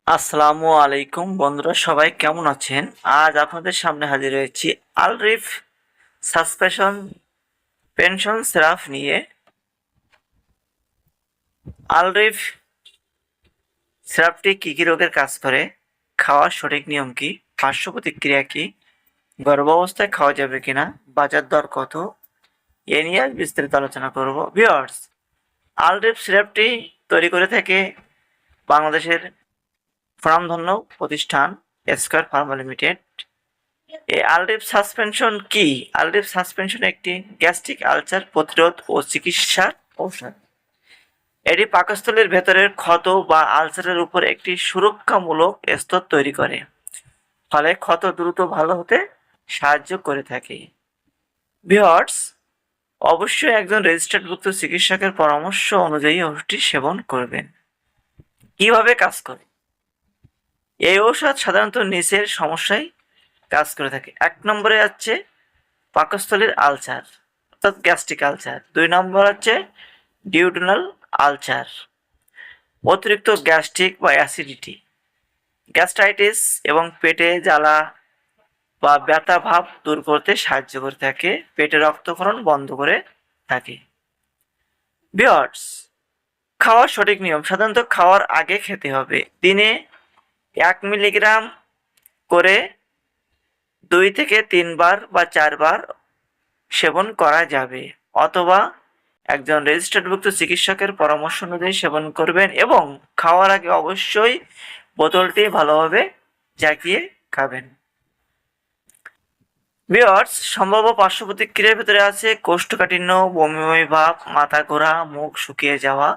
আসসালামু আলাইকুম বন্ধুরা, সবাই কেমন আছেন? আজ আপনাদের সামনে হাজির হয়েছি আলরিফ সাসপেনশন পেনশন সিরাপ নিয়ে। আলরিফ সিরাপটি কি কি রোগের কাজ করে, খাওয়ার সঠিক নিয়ম কি, পার্শ্ব প্রতিক্রিয়া কি, গর্ভাবস্থায় খাওয়া যাবে কিনা, বাজার দর কত, এ নিয়ে আজ বিস্তারিত আলোচনা করব। ভিউয়ার্স, আলরিফ সিরাপটি তৈরি করে থাকে বাংলাদেশের স্বনামধন্য প্রতিষ্ঠান স্কয়ার ফার্মা লিমিটেড। এই আলরিফ সাসপেনশন কি? আলরিফ সাসপেনশন একটি গ্যাস্ট্রিক আলসার প্রতিরোধ ও চিকিৎসার ঔষধ। এটি পাকস্থলীর ভেতরের ক্ষত বা আলসারের উপর একটি সুরক্ষামূলক স্তর তৈরি করে, ফলে ক্ষত দ্রুত ভালো হতে সাহায্য করে থাকে। ভিউয়ার্স, অবশ্যই একজন রেজিস্টার্ডভুক্ত চিকিৎসকের পরামর্শ অনুযায়ী ওষুধটি সেবন করবেন। কিভাবে কাজ করে? এই ঔষধ সাধারণত নিচের সমস্যায় কাজ করে থাকে। ১ নম্বরে হচ্ছে পাকস্থলীর আলসার অর্থাৎ গ্যাস্ট্রিক আলসার। ২ নম্বর হচ্ছে ডিউডেনাল আলসার, অতিরিক্ত গ্যাস্ট্রিক বা অ্যাসিডিটি, গ্যাস্ট্রাইটিস এবং পেটে জ্বালা বা ব্যথা ভাব দূর করতে সাহায্য করে থাকে, পেটে রক্তক্ষরণ বন্ধ করে থাকে। ভিউয়ার্স, খাওয়ার সঠিক নিয়ম। সাধারণত খাওয়ার আগে খেতে হবে। দিনে ১ মিলিগ্রাম করে ২ থেকে ৩ বার বা ৪ বার সেবন করা যাবে, অথবা একজন রেজিস্টার্ডভুক্ত চিকিৎসকের পরামর্শ অনুযায়ী সেবন করবেন এবং খাওয়ার আগে অবশ্যই বোতলটি ভালোভাবে জাকিয়ে খাবেন। ভিউয়ার্স, সম্ভাব্য পার্শ্ব প্রতিক্রিয়ার ভিতরে আছে কোষ্ঠকাঠিন্য, বমি বমি ভাব, মাথা ঘোরা, মুখ শুকিয়ে যাওয়া।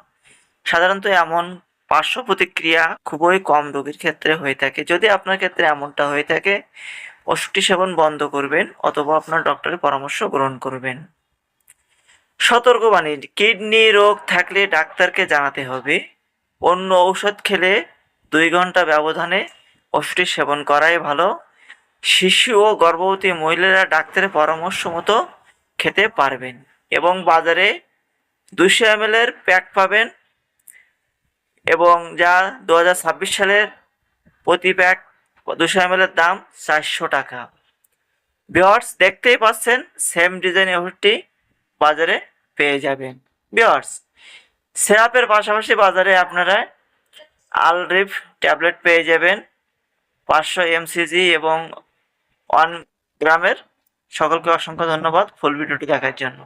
সাধারণত এমন পার্শ্ব প্রতিক্রিয়া খুবই কম রোগীর ক্ষেত্রে হয়ে থাকে। যদি আপনার ক্ষেত্রে এমনটা হয়ে থাকে, ওষুধটি সেবন বন্ধ করবেন অথবা আপনার ডক্টরের পরামর্শ গ্রহণ করবেন। সতর্কবাণী: কিডনি রোগ থাকলে ডাক্তারকে জানাতে হবে। অন্য ঔষধ খেলে ২ ঘন্টা ব্যবধানে ওষুধটি সেবন করাই ভালো। শিশু ও গর্ভবতী মহিলারা ডাক্তারের পরামর্শ মতো খেতে পারবেন এবং বাজারে ২০০ ml এর প্যাক পাবেন এবং যা ২০২৬ সালের প্রতি প্যাক ২০০ ml এর দাম ৪০০ টাকা। ভিউয়ার্স, দেখতেই পাচ্ছেন সেম ডিজাইনের ওষুধটি বাজারে পেয়ে যাবেন। ভিউয়ার্স, সিরাপের পাশাপাশি বাজারে আপনারা আলরিফ ট্যাবলেট পেয়ে যাবেন ৫০০ mcg এবং 1 গ্রামের। সকলকে অসংখ্য ধন্যবাদ ফুল ভিডিওটি দেখার জন্য।